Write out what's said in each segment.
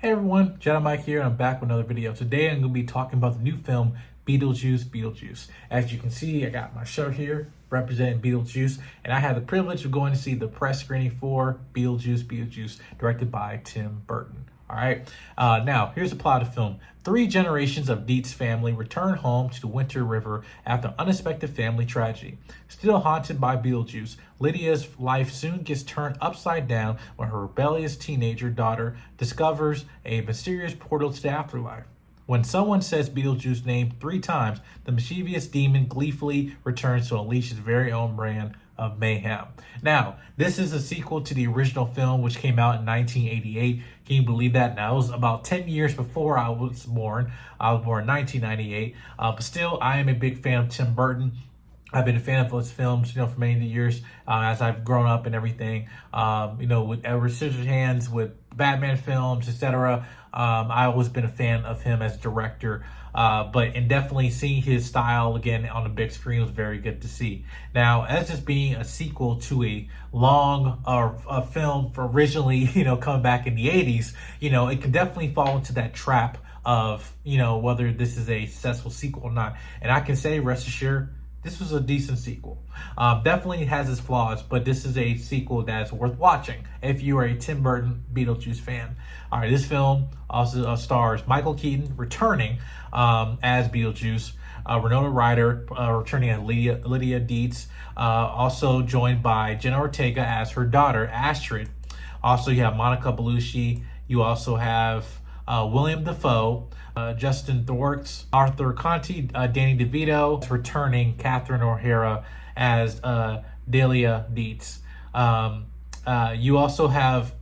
Hey everyone, Jenna Mike here, and I'm back with another video. Today I'm going to be talking about the new film, Beetlejuice Beetlejuice. As you can see, I got my shirt here representing Beetlejuice, and I had the privilege of going to see the press screening for Beetlejuice Beetlejuice, directed by Tim Burton. All right, now here's the plot of the film. 3 generations of Deetz family return home to the Winter River after an unexpected family tragedy. Still haunted by Beetlejuice, Lydia's life soon gets turned upside down when her rebellious teenager daughter discovers a mysterious portal to the afterlife. When someone says Beetlejuice's name 3 times, the mischievous demon gleefully returns to unleash his very own brand of mayhem. Now, this is a sequel to the original film, which came out in 1988. Can you believe that? Now, it was about 10 years before I was born. I was born in 1998. But still, I am a big fan of Tim Burton. I've been a fan of his films, for many years as I've grown up and everything. With Edward Scissorhands, with Batman films, etc. I've always been a fan of him as director. And definitely seeing his style again on the big screen was very good to see. Now, as this being a sequel to a long a film for originally, coming back in the 80s, it can definitely fall into that trap of, whether this is a successful sequel or not. And I can say, rest assured, this was a decent sequel. Definitely has its flaws, but this is a sequel that's worth watching if you are a Tim Burton Beetlejuice fan. All right, this film also stars Michael Keaton returning as Beetlejuice, Winona Ryder returning as Lydia Deetz, also joined by Jenna Ortega as her daughter, Astrid. Also, you have Monica Bellucci. You also have Willem Dafoe, Justin Thorks, Arthur Conti, Danny DeVito returning, Cathrine or Hara as Delia Deetz. You also have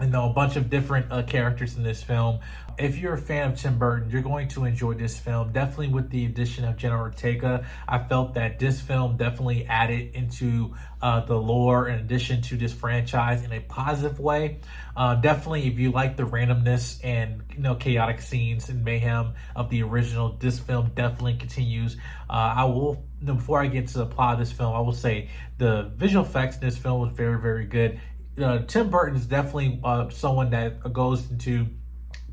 a bunch of different characters in this film. If you're a fan of Tim Burton, you're going to enjoy this film. Definitely with the addition of Jenna Ortega, I felt that this film definitely added into the lore in addition to this franchise in a positive way. Definitely, if you like the randomness and chaotic scenes and mayhem of the original, this film definitely continues. I will, before I get to the plot of this film, I will say the visual effects in this film was very, very good. Tim Burton is definitely someone that goes into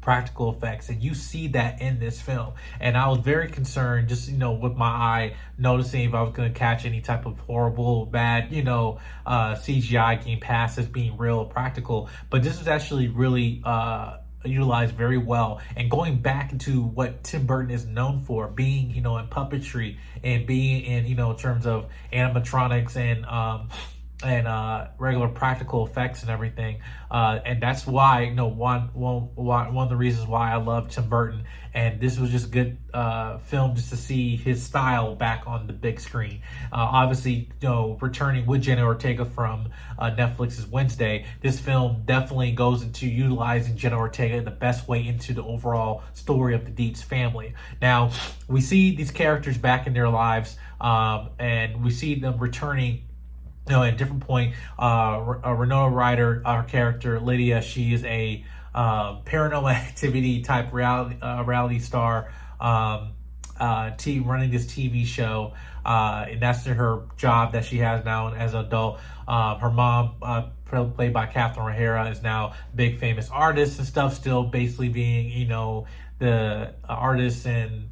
practical effects, and you see that in this film. And I was very concerned, just with my eye, noticing if I was going to catch any type of horrible, bad, CGI getting past as being real or practical. But this was actually really utilized very well, and going back into what Tim Burton is known for, being in puppetry and being in terms of animatronics and regular practical effects and everything, and that's why one of the reasons why I love Tim Burton. And this was just a good film just to see his style back on the big screen. Obviously, returning with Jenna Ortega from Netflix's Wednesday, this film definitely goes into utilizing Jenna Ortega in the best way into the overall story of the Deetz family. Now, we see these characters back in their lives, and we see them returning at a different point. Winona Ryder, our character Lydia, she is a paranormal activity type reality star, running this TV show, and that's her job that she has now as an adult. Her mom, played by Cathrine Hara, is now a big famous artist and stuff, still basically being the artist and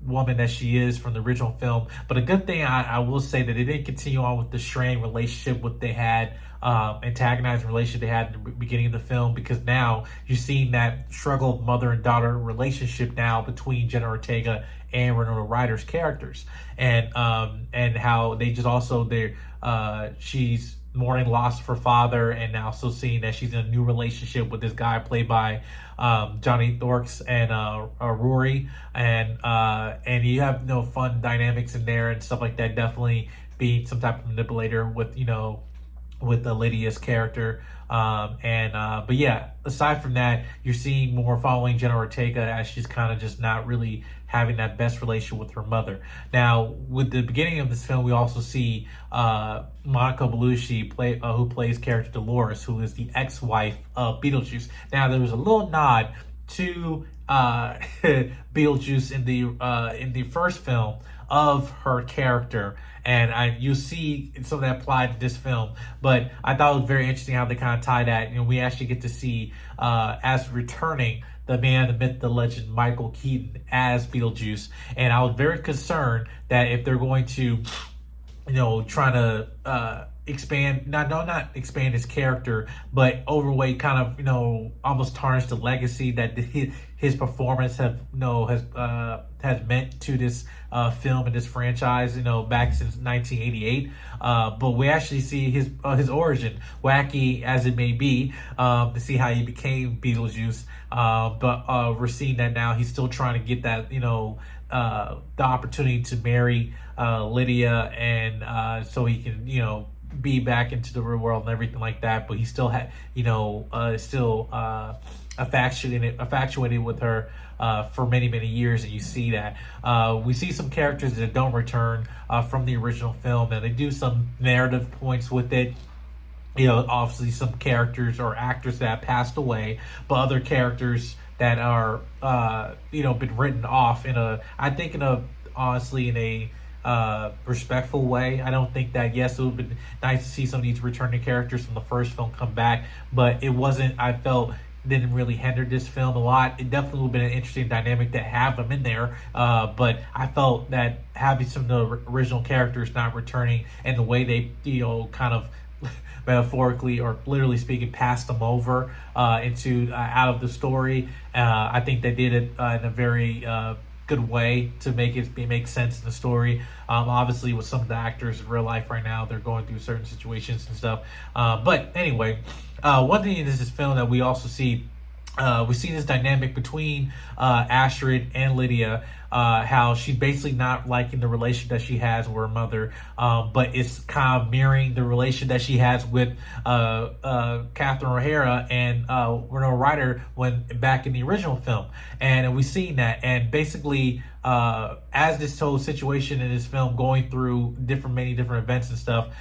woman that she is from the original film. But a good thing, I will say, that they didn't continue on with the strained relationship what they had, antagonizing relationship they had in the beginning of the film, because now you're seeing that struggle of mother and daughter relationship now between Jenna Ortega and Winona Ryder's characters, and how they just also she's mourning loss of her father, and also seeing that she's in a new relationship with this guy played by Johnny Thorks and Rory, and you have fun dynamics in there and stuff like that. Definitely being some type of manipulator with with Lydia's character, but yeah, aside from that, you're seeing more following Jenna Ortega as she's kind of just not really having that best relationship with her mother. Now, with the beginning of this film, we also see Monica Bellucci who plays character Dolores, who is the ex-wife of Beetlejuice. Now, there was a little nod to Beetlejuice in the first film, of her character. And you see some of that applied to this film. But I thought it was very interesting how they kind of tie that. We actually get to see as returning the man, the myth, the legend, Michael Keaton as Beetlejuice. And I was very concerned that if they're going to, trying to expand, not expand his character, but overweight, kind of, almost tarnish the legacy that his performance has meant to this film and this franchise, back since 1988. But we actually see his origin, wacky as it may be, to see how he became Beetlejuice. But we're seeing that now he's still trying to get that, the opportunity to marry Lydia, and so he can, be back into the real world and everything like that. But he still had, still infatuated with her for many, many years, and you see that. We see some characters that don't return from the original film, and they do some narrative points with it. Obviously some characters or actors that have passed away, but other characters that are, been written off in a respectful way. I don't think that, yes, it would have been nice to see some of these returning characters from the first film come back, but it wasn't, I felt, didn't really hinder this film a lot. It definitely would have been an interesting dynamic to have them in there, but I felt that having some of the original characters not returning and the way they, kind of metaphorically or literally speaking, passed them over into out of the story. I think they did it in a very good way to make sense in the story. Obviously, with some of the actors in real life right now, they're going through certain situations and stuff. But anyway, one thing in this film that we also see, we see this dynamic between Astrid and Lydia, how she's basically not liking the relation that she has with her mother, but it's kind of mirroring the relation that she has with Cathrine or Hara and Winona Ryder when back in the original film. And we've seen that. And basically, as this whole situation in this film going through many different events and stuff,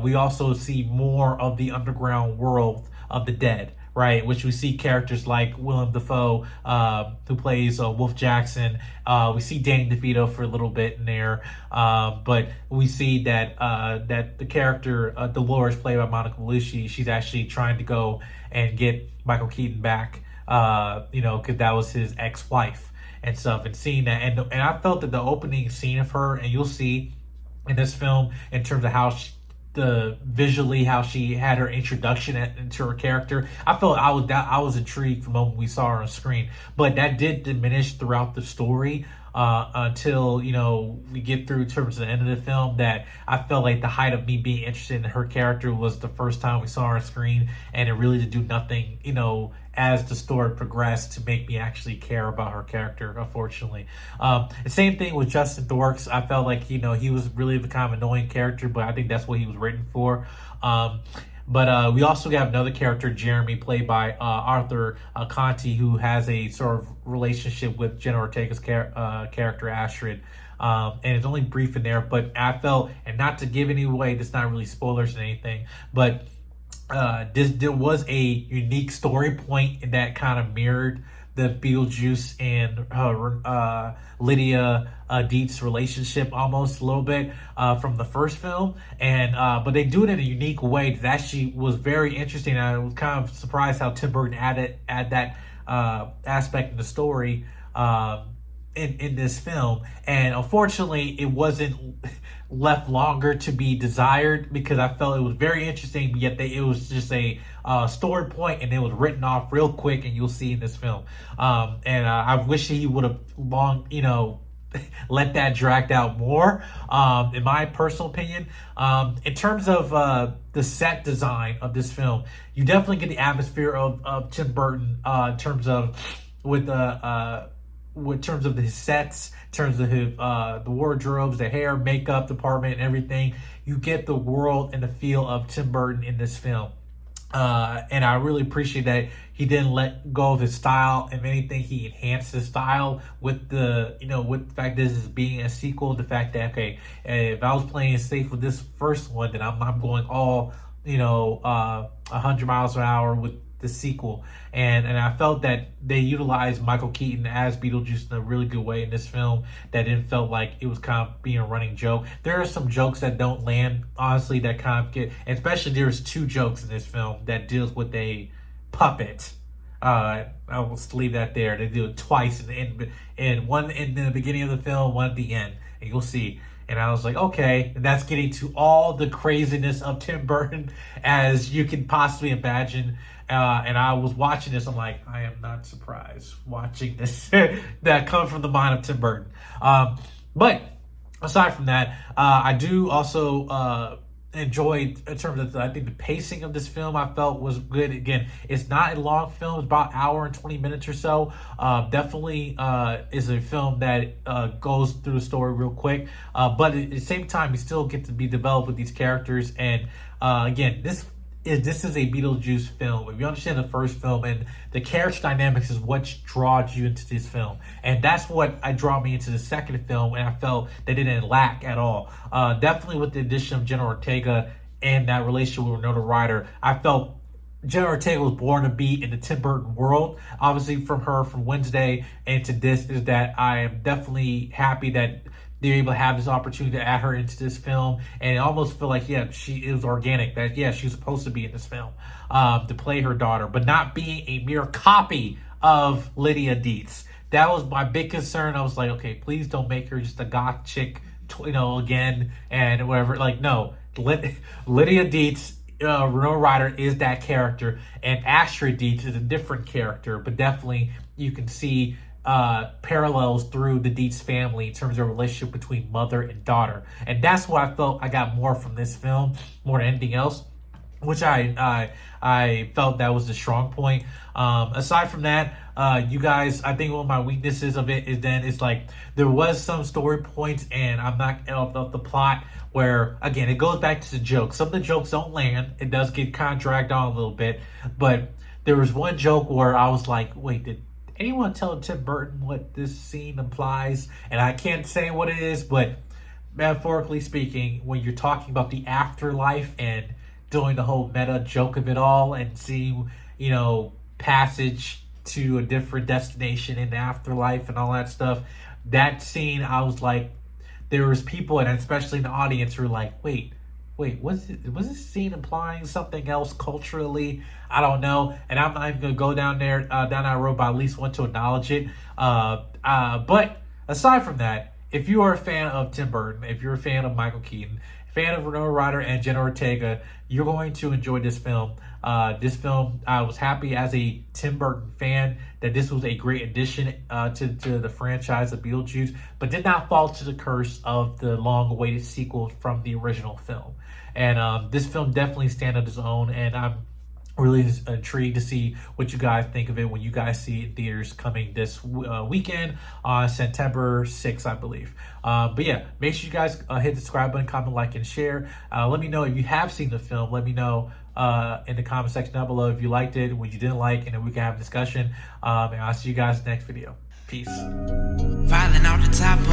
we also see more of the underground world of the dead, right? Which we see characters like Willem Dafoe, who plays Wolf Jackson. We see Danny DeVito for a little bit in there, but we see that that the character Dolores, played by Monica Bellucci, she's actually trying to go and get Michael Keaton back, because that was his ex-wife and stuff. And seeing that, and I felt that the opening scene of her, and you'll see in this film in terms of how visually how she had her introduction into her character, I felt I was intrigued from the moment we saw her on screen. But that did diminish throughout the story until we get through terms of the end of the film. That I felt like the height of me being interested in her character was the first time we saw her on screen, and it really did do nothing as the story progressed to make me actually care about her character, unfortunately. The same thing with Justin Dorks. I felt like he was really the kind of annoying character, but I think that's what he was written for. But we also have another character, Jeremy, played by Arthur Conti, who has a sort of relationship with Jenna Ortega's character, Astrid. And it's only brief in there, but I felt, and not to give any away, this is not really spoilers or anything, but there was a unique story point that kind of mirrored the Beetlejuice and Lydia Deetz relationship almost a little bit from the first film, and but they do it in a unique way that actually was very interesting. I was kind of surprised how Tim Burton add that aspect of the story in this film, and unfortunately it wasn't left longer to be desired, because I felt it was very interesting, yet it was just a story point, and it was written off real quick, and you'll see in this film. And I wish he would have let that dragged out more, in my personal opinion. In terms of the set design of this film, you definitely get the atmosphere of Tim Burton in terms of in terms of his sets, in terms of his the wardrobes, the hair, makeup department, and everything. You get the world and the feel of Tim Burton in this film. And I really appreciate that he didn't let go of his style. If anything, he enhanced his style with the fact this is being a sequel. The fact that, okay, if I was playing it safe with this first one, then I'm going all 100 miles an hour with the sequel, and I felt that they utilized Michael Keaton as Beetlejuice in a really good way in this film. That it felt like it was kind of being a running joke. There are some jokes that don't land, honestly, that kind of get, and especially there's 2 jokes in this film that deals with a puppet. I will just leave that there. They do it twice in one in the beginning of the film, one at the end, and you'll see. And I was like, okay, and that's getting to all the craziness of Tim Burton as you can possibly imagine. And I was watching this, I'm like, I am not surprised watching this that comes from the mind of Tim Burton. But aside from that, I do also enjoyed, in terms of I think the pacing of this film, I felt was good. Again, it's not a long film, it's about an hour and 20 minutes or so. Definitely is a film that goes through the story real quick, but at the same time you still get to be developed with these characters. And again, this is a Beetlejuice film. If you understand the first film, and the character dynamics is what draws you into this film, and that's what draw me into the second film, and I felt they didn't lack at all. Definitely with the addition of Jenna Ortega and that relationship with Winona Ryder, I felt Jenna Ortega was born to be in the Tim Burton world. Obviously, from Wednesday and to this, is that I am definitely happy that they're able to have this opportunity to add her into this film, and I almost feel like, yeah, it was organic, that yeah, she's supposed to be in this film to play her daughter, but not being a mere copy of Lydia Deetz. That was my big concern. I was like, okay, please don't make her just a goth chick, again, and whatever. Like, no, Lydia Deetz, Winona Ryder is that character, and Astrid Deetz is a different character, but definitely you can see parallels through the Deetz family in terms of relationship between mother and daughter. And that's what I felt I got more from this film, more than anything else, which I felt that was the strong point. Aside from that, you guys, I think one of my weaknesses of it is then it's like there was some story points, and I'm not of the plot where, again, it goes back to the jokes. Some of the jokes don't land. It does get kind of dragged on a little bit, but there was one joke where I was like, wait, did anyone tell Tim Burton what this scene implies? And I can't say what it is, but metaphorically speaking, when you're talking about the afterlife and doing the whole meta joke of it all and seeing, passage to a different destination in the afterlife and all that stuff, that scene, I was like, there was people, and especially in the audience, who were like, wait, was this scene implying something else culturally? I don't know, and I'm not even gonna go down that road, but I at least want to acknowledge it. But aside from that, if you are a fan of Tim Burton, if you're a fan of Michael Keaton, fan of Winona Ryder and Jenna Ortega, you're going to enjoy this film. I was happy as a Tim Burton fan that this was a great addition to the franchise of Beetlejuice, but did not fall to the curse of the long-awaited sequel from the original film. And this film definitely stands on its own, and I'm really intrigued to see what you guys think of it when you guys see it in theaters coming this weekend on September 6th, I believe. But yeah, make sure you guys hit the subscribe button, comment, like, and share. Let me know if you have seen the film. Let me know in the comment section down below if you liked it, what you didn't like, and then we can have a discussion. And I'll see you guys next video. Peace. Falling off the top of the